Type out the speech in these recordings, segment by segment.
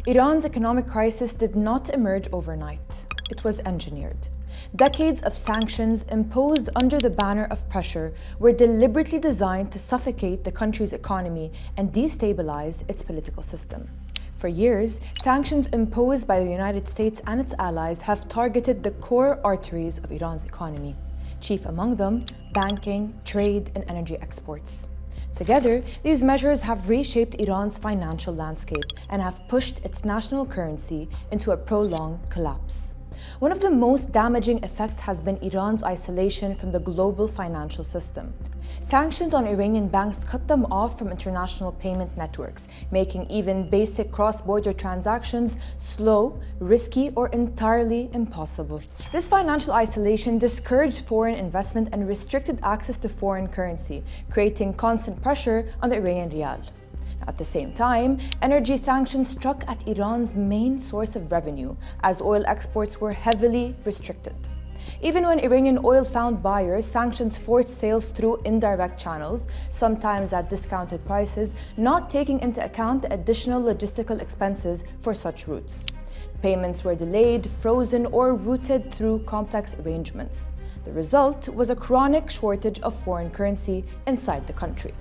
Iran's economic crisis did not emerge overnight. It was engineered. Decades of sanctions imposed under the banner of pressure were deliberately designed to suffocate the country's economy and destabilize its political system. For years, sanctions imposed by the United States and its allies have targeted the core arteries of Iran's economy, chief among them banking, trade, and energy exports. Together, these measures have reshaped Iran's financial landscape and have pushed its national currency into a prolonged collapse. One of the most damaging effects has been Iran's isolation from the global financial system. Sanctions on Iranian banks cut them off from international payment networks, making even basic cross-border transactions slow, risky, or entirely impossible. This financial isolation discouraged foreign investment and restricted access to foreign currency, creating constant pressure on the Iranian rial. At the same time, energy sanctions struck at Iran's main source of revenue, as oil exports were heavily restricted. Even when Iranian oil found buyers, sanctions forced sales through indirect channels, sometimes at discounted prices, not taking into account the additional logistical expenses for such routes. Payments were delayed, frozen, or routed through complex arrangements. The result was a chronic shortage of foreign currency inside the country.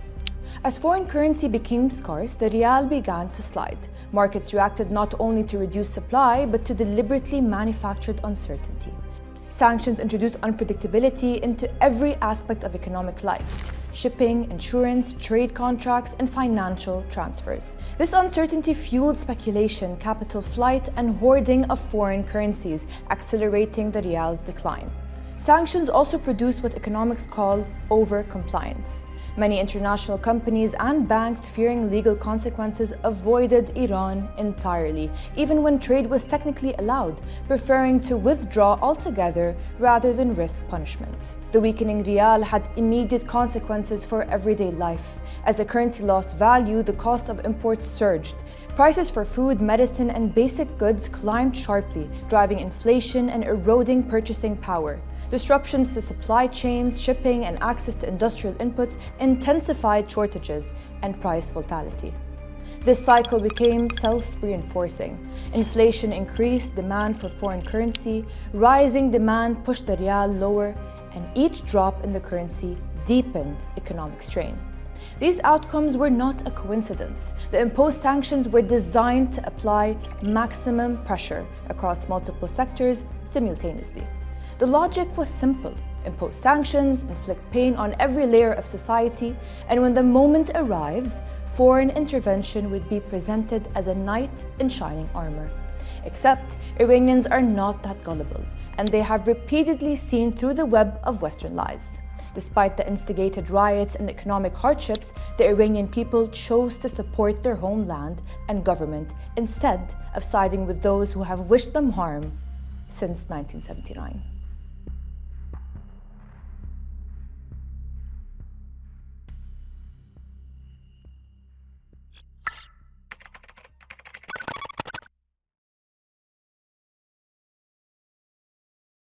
As foreign currency became scarce, the rial began to slide. Markets reacted not only to reduced supply, but to deliberately manufactured uncertainty. Sanctions introduced unpredictability into every aspect of economic life: shipping, insurance, trade contracts, and financial transfers. This uncertainty fueled speculation, capital flight, and hoarding of foreign currencies, accelerating the rial's decline. Sanctions also produced what economics call over-compliance. Many international companies and banks, fearing legal consequences, avoided Iran entirely, even when trade was technically allowed, preferring to withdraw altogether rather than risk punishment. The weakening rial had immediate consequences for everyday life. As the currency lost value, the cost of imports surged. Prices for food, medicine, and basic goods climbed sharply, driving inflation and eroding purchasing power. Disruptions to supply chains, shipping, and access to industrial inputs intensified shortages and price volatility. This cycle became self-reinforcing. Inflation increased demand for foreign currency, rising demand pushed the rial lower, and each drop in the currency deepened economic strain. These outcomes were not a coincidence. The imposed sanctions were designed to apply maximum pressure across multiple sectors simultaneously. The logic was simple: impose sanctions, inflict pain on every layer of society, and when the moment arrives, foreign intervention would be presented as a knight in shining armor. Except Iranians are not that gullible, and they have repeatedly seen through the web of Western lies. Despite the instigated riots and economic hardships, the Iranian people chose to support their homeland and government instead of siding with those who have wished them harm since 1979.